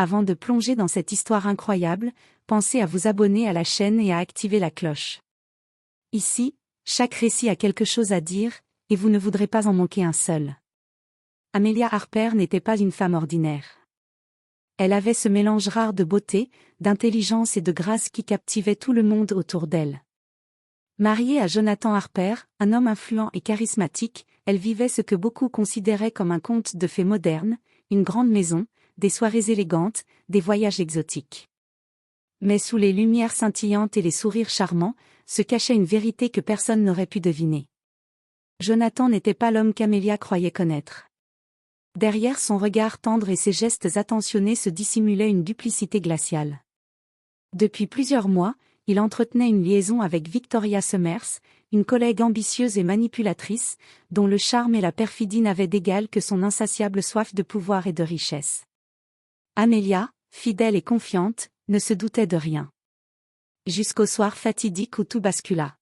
Avant de plonger dans cette histoire incroyable, pensez à vous abonner à la chaîne et à activer la cloche. Ici, chaque récit a quelque chose à dire, et vous ne voudrez pas en manquer un seul. Amelia Harper n'était pas une femme ordinaire. Elle avait ce mélange rare de beauté, d'intelligence et de grâce qui captivait tout le monde autour d'elle. Mariée à Jonathan Harper, un homme influent et charismatique, elle vivait ce que beaucoup considéraient comme un conte de fées moderne, une grande maison, des soirées élégantes, des voyages exotiques. Mais sous les lumières scintillantes et les sourires charmants, se cachait une vérité que personne n'aurait pu deviner. Jonathan n'était pas l'homme qu'Amelia croyait connaître. Derrière son regard tendre et ses gestes attentionnés se dissimulait une duplicité glaciale. Depuis plusieurs mois, il entretenait une liaison avec Victoria Summers, une collègue ambitieuse et manipulatrice, dont le charme et la perfidie n'avaient d'égal que son insatiable soif de pouvoir et de richesse. Amelia, fidèle et confiante, ne se doutait de rien. Jusqu'au soir fatidique où tout bascula.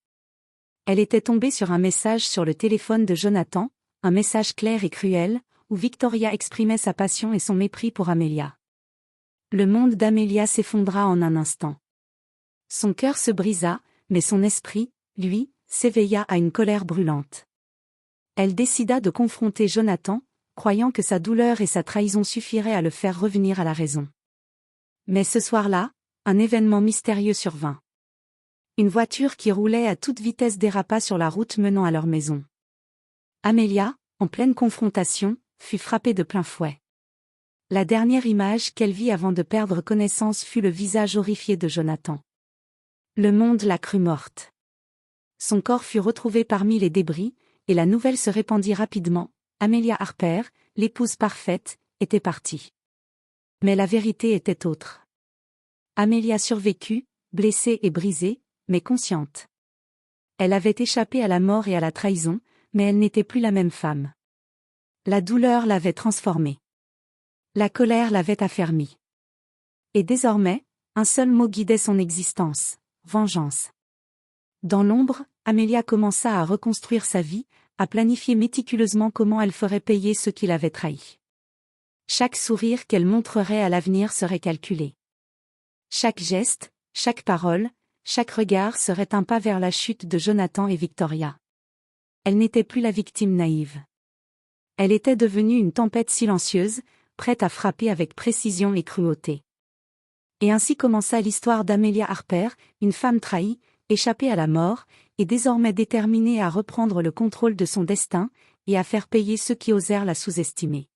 Elle était tombée sur un message sur le téléphone de Jonathan, un message clair et cruel, où Victoria exprimait sa passion et son mépris pour Amelia. Le monde d'Amelia s'effondra en un instant. Son cœur se brisa, mais son esprit, lui, s'éveilla à une colère brûlante. Elle décida de confronter Jonathan, croyant que sa douleur et sa trahison suffiraient à le faire revenir à la raison. Mais ce soir-là, un événement mystérieux survint. Une voiture qui roulait à toute vitesse dérapa sur la route menant à leur maison. Amelia, en pleine confrontation, fut frappée de plein fouet. La dernière image qu'elle vit avant de perdre connaissance fut le visage horrifié de Jonathan. Le monde la crut morte. Son corps fut retrouvé parmi les débris, et la nouvelle se répandit rapidement. Amelia Harper, l'épouse parfaite, était partie. Mais la vérité était autre. Amelia survécut, blessée et brisée, mais consciente. Elle avait échappé à la mort et à la trahison, mais elle n'était plus la même femme. La douleur l'avait transformée. La colère l'avait affermie. Et désormais, un seul mot guidait son existence: vengeance. Dans l'ombre, Amelia commença à reconstruire sa vie, à planifier méticuleusement comment elle ferait payer ceux qui l'avaient trahi. Chaque sourire qu'elle montrerait à l'avenir serait calculé. Chaque geste, chaque parole, chaque regard serait un pas vers la chute de Jonathan et Victoria. Elle n'était plus la victime naïve. Elle était devenue une tempête silencieuse, prête à frapper avec précision et cruauté. Et ainsi commença l'histoire d'Amelia Harper, une femme trahie, échappée à la mort, et désormais déterminée à reprendre le contrôle de son destin, et à faire payer ceux qui osèrent la sous-estimer.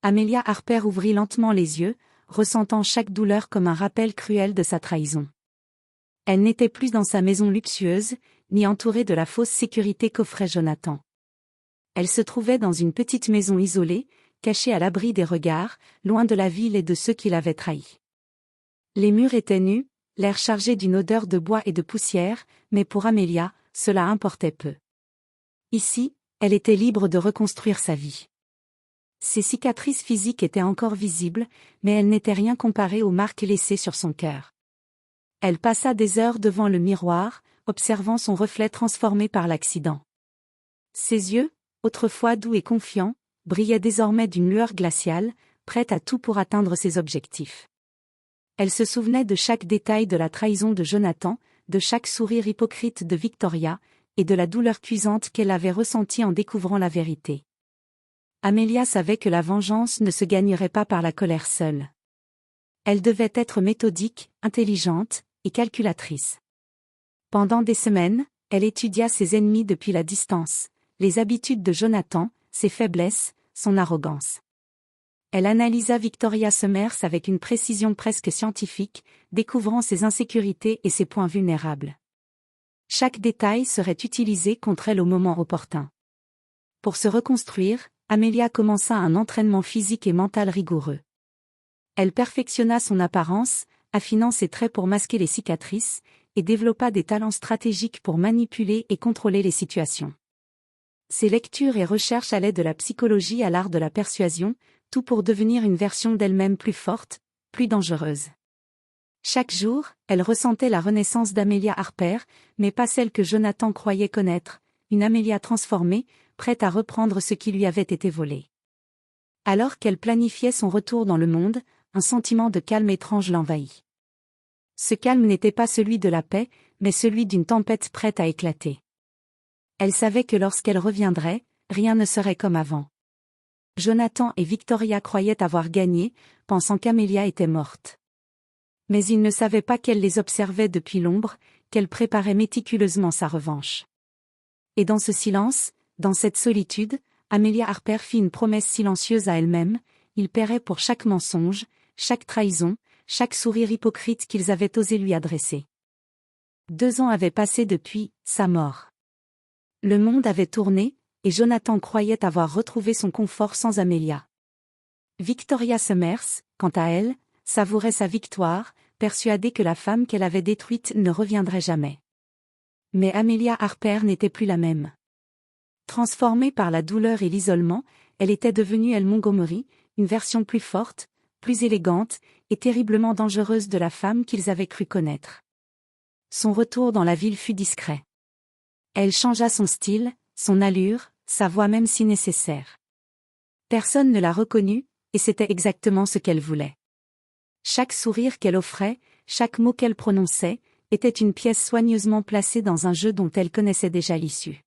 Amelia Harper ouvrit lentement les yeux, ressentant chaque douleur comme un rappel cruel de sa trahison. Elle n'était plus dans sa maison luxueuse, ni entourée de la fausse sécurité qu'offrait Jonathan. Elle se trouvait dans une petite maison isolée, cachée à l'abri des regards, loin de la ville et de ceux qui l'avaient trahie. Les murs étaient nus, l'air chargé d'une odeur de bois et de poussière, mais pour Amelia, cela importait peu. Ici, elle était libre de reconstruire sa vie. Ses cicatrices physiques étaient encore visibles, mais elles n'étaient rien comparées aux marques laissées sur son cœur. Elle passa des heures devant le miroir, observant son reflet transformé par l'accident. Ses yeux, autrefois doux et confiants, brillaient désormais d'une lueur glaciale, prête à tout pour atteindre ses objectifs. Elle se souvenait de chaque détail de la trahison de Jonathan, de chaque sourire hypocrite de Victoria, et de la douleur cuisante qu'elle avait ressentie en découvrant la vérité. Amelia savait que la vengeance ne se gagnerait pas par la colère seule. Elle devait être méthodique, intelligente et calculatrice. Pendant des semaines, elle étudia ses ennemis depuis la distance, les habitudes de Jonathan, ses faiblesses, son arrogance. Elle analysa Victoria Summers avec une précision presque scientifique, découvrant ses insécurités et ses points vulnérables. Chaque détail serait utilisé contre elle au moment opportun. Pour se reconstruire, Amelia commença un entraînement physique et mental rigoureux. Elle perfectionna son apparence, affinant ses traits pour masquer les cicatrices, et développa des talents stratégiques pour manipuler et contrôler les situations. Ses lectures et recherches allaient de la psychologie à l'art de la persuasion, tout pour devenir une version d'elle-même plus forte, plus dangereuse. Chaque jour, elle ressentait la renaissance d'Amelia Harper, mais pas celle que Jonathan croyait connaître, une Amelia transformée, prête à reprendre ce qui lui avait été volé. Alors qu'elle planifiait son retour dans le monde, un sentiment de calme étrange l'envahit. Ce calme n'était pas celui de la paix, mais celui d'une tempête prête à éclater. Elle savait que lorsqu'elle reviendrait, rien ne serait comme avant. Jonathan et Victoria croyaient avoir gagné, pensant qu'Amelia était morte. Mais ils ne savaient pas qu'elle les observait depuis l'ombre, qu'elle préparait méticuleusement sa revanche. Et dans ce silence, dans cette solitude, Amelia Harper fit une promesse silencieuse à elle-même, ils paieraient pour chaque mensonge, chaque trahison, chaque sourire hypocrite qu'ils avaient osé lui adresser. 2 ans avaient passé depuis sa mort. Le monde avait tourné, et Jonathan croyait avoir retrouvé son confort sans Amelia. Victoria Summers, quant à elle, savourait sa victoire, persuadée que la femme qu'elle avait détruite ne reviendrait jamais. Mais Amelia Harper n'était plus la même. Transformée par la douleur et l'isolement, elle était devenue Elle Montgomery, une version plus forte, plus élégante, et terriblement dangereuse de la femme qu'ils avaient cru connaître. Son retour dans la ville fut discret. Elle changea son style, son allure, sa voix même si nécessaire. Personne ne la reconnut, et c'était exactement ce qu'elle voulait. Chaque sourire qu'elle offrait, chaque mot qu'elle prononçait, était une pièce soigneusement placée dans un jeu dont elle connaissait déjà l'issue.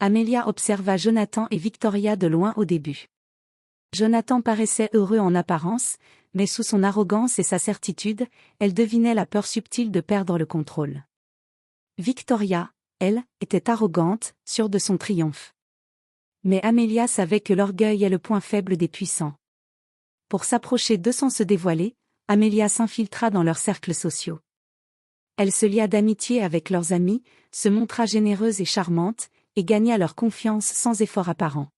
Amelia observa Jonathan et Victoria de loin au début. Jonathan paraissait heureux en apparence, mais sous son arrogance et sa certitude, elle devinait la peur subtile de perdre le contrôle. Victoria, elle, était arrogante, sûre de son triomphe. Mais Amelia savait que l'orgueil est le point faible des puissants. Pour s'approcher d'eux sans se dévoiler, Amelia s'infiltra dans leurs cercles sociaux. Elle se lia d'amitié avec leurs amis, se montra généreuse et charmante, et gagna leur confiance sans effort apparent.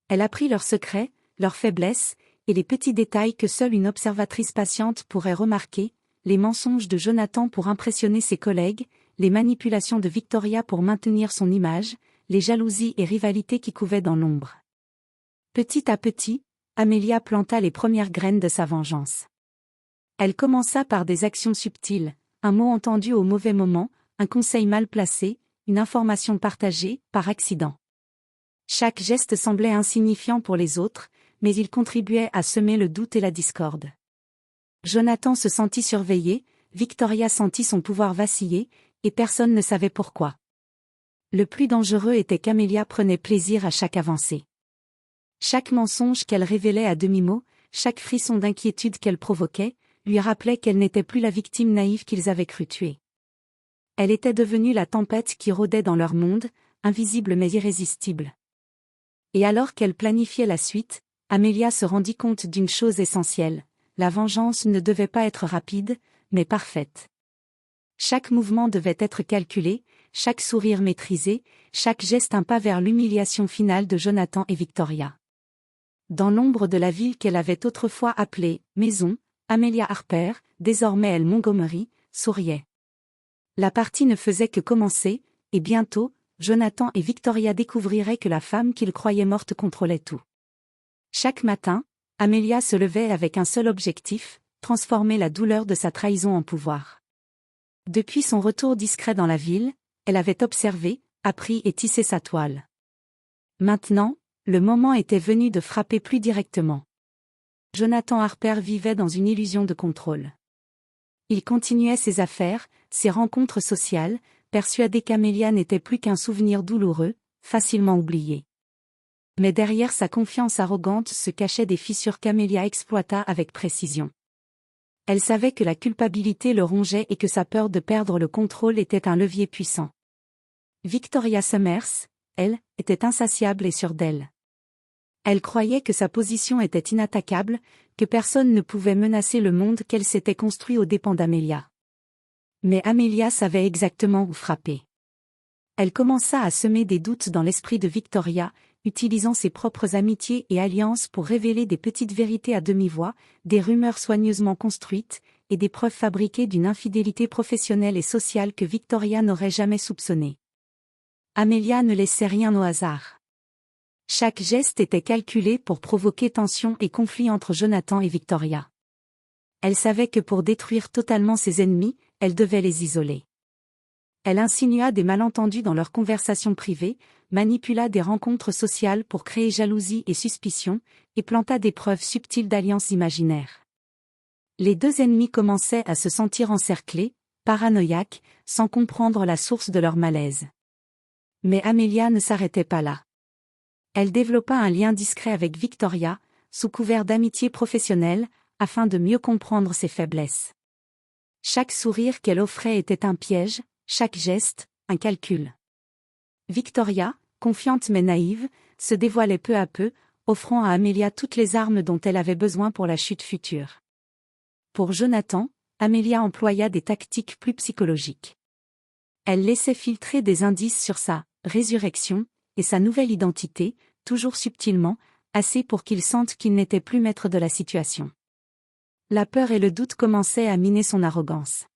Elle apprit leurs secrets, leurs faiblesses, et les petits détails que seule une observatrice patiente pourrait remarquer, les mensonges de Jonathan pour impressionner ses collègues, les manipulations de Victoria pour maintenir son image, les jalousies et rivalités qui couvaient dans l'ombre. Petit à petit, Amelia planta les premières graines de sa vengeance. Elle commença par des actions subtiles, un mot entendu au mauvais moment, un conseil mal placé, une information partagée, par accident. Chaque geste semblait insignifiant pour les autres, mais il contribuait à semer le doute et la discorde. Jonathan se sentit surveillé, Victoria sentit son pouvoir vaciller, et personne ne savait pourquoi. Le plus dangereux était qu'Amelia prenait plaisir à chaque avancée. Chaque mensonge qu'elle révélait à demi-mot, chaque frisson d'inquiétude qu'elle provoquait, lui rappelait qu'elle n'était plus la victime naïve qu'ils avaient cru tuer. Elle était devenue la tempête qui rôdait dans leur monde, invisible mais irrésistible. Et alors qu'elle planifiait la suite, Amelia se rendit compte d'une chose essentielle, la vengeance ne devait pas être rapide, mais parfaite. Chaque mouvement devait être calculé, chaque sourire maîtrisé, chaque geste un pas vers l'humiliation finale de Jonathan et Victoria. Dans l'ombre de la ville qu'elle avait autrefois appelée « maison », Amelia Harper, désormais Elle Montgomery, souriait. La partie ne faisait que commencer, et bientôt, Jonathan et Victoria découvriraient que la femme qu'ils croyaient morte contrôlait tout. Chaque matin, Amelia se levait avec un seul objectif, transformer la douleur de sa trahison en pouvoir. Depuis son retour discret dans la ville, elle avait observé, appris et tissé sa toile. Maintenant, le moment était venu de frapper plus directement. Jonathan Harper vivait dans une illusion de contrôle. Il continuait ses affaires, ses rencontres sociales, persuadé qu'Amelia n'était plus qu'un souvenir douloureux, facilement oublié. Mais derrière sa confiance arrogante se cachaient des fissures qu'Amelia exploita avec précision. Elle savait que la culpabilité le rongeait et que sa peur de perdre le contrôle était un levier puissant. Victoria Summers, elle, était insatiable et sûre d'elle. Elle croyait que sa position était inattaquable, que personne ne pouvait menacer le monde qu'elle s'était construit aux dépens d'Amelia. Mais Amelia savait exactement où frapper. Elle commença à semer des doutes dans l'esprit de Victoria, utilisant ses propres amitiés et alliances pour révéler des petites vérités à demi-voix, des rumeurs soigneusement construites, et des preuves fabriquées d'une infidélité professionnelle et sociale que Victoria n'aurait jamais soupçonnée. Amelia ne laissait rien au hasard. Chaque geste était calculé pour provoquer tension et conflit entre Jonathan et Victoria. Elle savait que pour détruire totalement ses ennemis, elle devait les isoler. Elle insinua des malentendus dans leurs conversations privées, manipula des rencontres sociales pour créer jalousie et suspicion, et planta des preuves subtiles d'alliances imaginaires. Les deux ennemis commençaient à se sentir encerclés, paranoïaques, sans comprendre la source de leur malaise. Mais Amelia ne s'arrêtait pas là. Elle développa un lien discret avec Victoria, sous couvert d'amitié professionnelle, afin de mieux comprendre ses faiblesses. Chaque sourire qu'elle offrait était un piège, chaque geste, un calcul. Victoria, confiante mais naïve, se dévoilait peu à peu, offrant à Amelia toutes les armes dont elle avait besoin pour la chute future. Pour Jonathan, Amelia employa des tactiques plus psychologiques. Elle laissait filtrer des indices sur sa résurrection et sa nouvelle identité, toujours subtilement, assez pour qu'il sente qu'il n'était plus maître de la situation. La peur et le doute commençaient à miner son arrogance.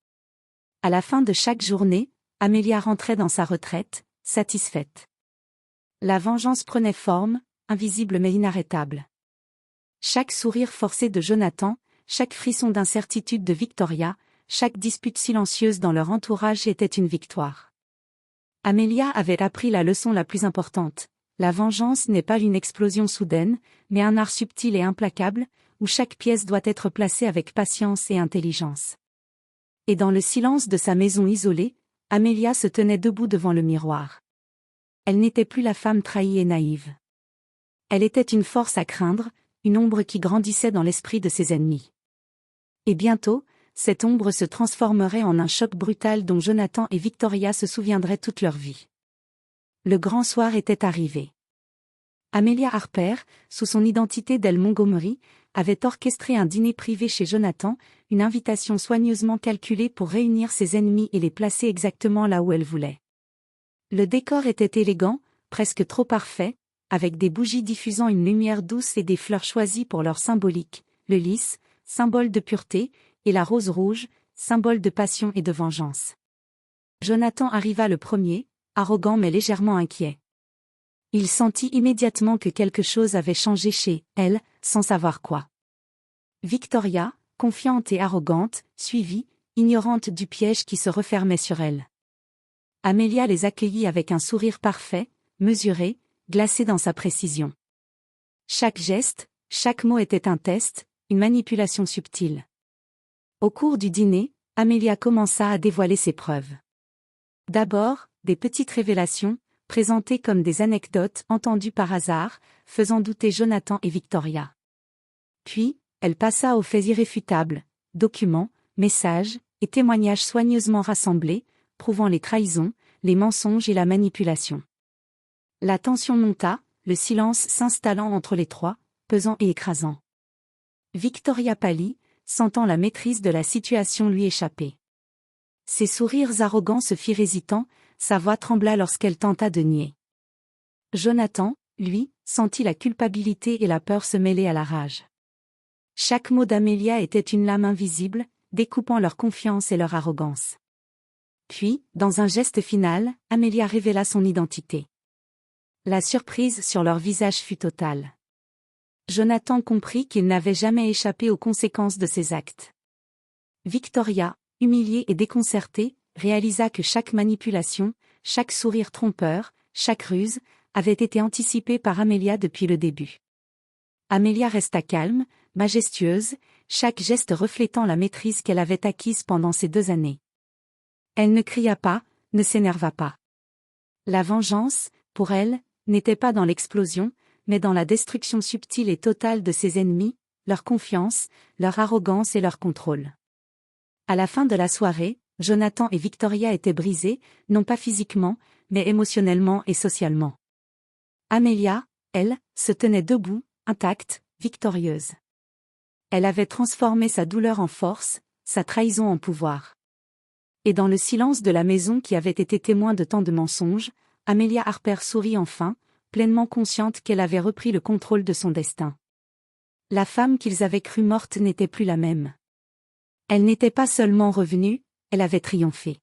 À la fin de chaque journée, Amelia rentrait dans sa retraite, satisfaite. La vengeance prenait forme, invisible mais inarrêtable. Chaque sourire forcé de Jonathan, chaque frisson d'incertitude de Victoria, chaque dispute silencieuse dans leur entourage était une victoire. Amelia avait appris la leçon la plus importante. La vengeance n'est pas une explosion soudaine, mais un art subtil et implacable, où chaque pièce doit être placée avec patience et intelligence. Et dans le silence de sa maison isolée, Amelia se tenait debout devant le miroir. Elle n'était plus la femme trahie et naïve. Elle était une force à craindre, une ombre qui grandissait dans l'esprit de ses ennemis. Et bientôt, cette ombre se transformerait en un choc brutal dont Jonathan et Victoria se souviendraient toute leur vie. Le grand soir était arrivé. Amelia Harper, sous son identité d'Elle Montgomery, avait orchestré un dîner privé chez Jonathan, une invitation soigneusement calculée pour réunir ses ennemis et les placer exactement là où elle voulait. Le décor était élégant, presque trop parfait, avec des bougies diffusant une lumière douce et des fleurs choisies pour leur symbolique, le lys, symbole de pureté, et la rose rouge, symbole de passion et de vengeance. Jonathan arriva le premier, arrogant mais légèrement inquiet. Il sentit immédiatement que quelque chose avait changé chez elle, sans savoir quoi. Victoria, confiante et arrogante, suivit, ignorante du piège qui se refermait sur elle. Amelia les accueillit avec un sourire parfait, mesuré, glacé dans sa précision. Chaque geste, chaque mot était un test, une manipulation subtile. Au cours du dîner, Amelia commença à dévoiler ses preuves. D'abord, des petites révélations, présentées comme des anecdotes entendues par hasard, faisant douter Jonathan et Victoria. Puis, elle passa aux faits irréfutables, documents, messages et témoignages soigneusement rassemblés, prouvant les trahisons, les mensonges et la manipulation. La tension monta, le silence s'installant entre les trois, pesant et écrasant. Victoria pâlit, sentant la maîtrise de la situation lui échapper. Ses sourires arrogants se firent hésitants, sa voix trembla lorsqu'elle tenta de nier. Jonathan, lui, sentit la culpabilité et la peur se mêler à la rage. Chaque mot d'Amelia était une lame invisible, découpant leur confiance et leur arrogance. Puis, dans un geste final, Amelia révéla son identité. La surprise sur leur visage fut totale. Jonathan comprit qu'il n'avait jamais échappé aux conséquences de ses actes. Victoria, humiliée et déconcertée, réalisa que chaque manipulation, chaque sourire trompeur, chaque ruse, avait été anticipée par Amelia depuis le début. Amelia resta calme, majestueuse, chaque geste reflétant la maîtrise qu'elle avait acquise pendant ces 2 années. Elle ne cria pas, ne s'énerva pas. La vengeance, pour elle, n'était pas dans l'explosion, mais dans la destruction subtile et totale de ses ennemis, leur confiance, leur arrogance et leur contrôle. À la fin de la soirée, Jonathan et Victoria étaient brisés, non pas physiquement, mais émotionnellement et socialement. Amelia, elle, se tenait debout, intacte, victorieuse. Elle avait transformé sa douleur en force, sa trahison en pouvoir. Et dans le silence de la maison qui avait été témoin de tant de mensonges, Amelia Harper sourit enfin, pleinement consciente qu'elle avait repris le contrôle de son destin. La femme qu'ils avaient crue morte n'était plus la même. Elle n'était pas seulement revenue, elle avait triomphé.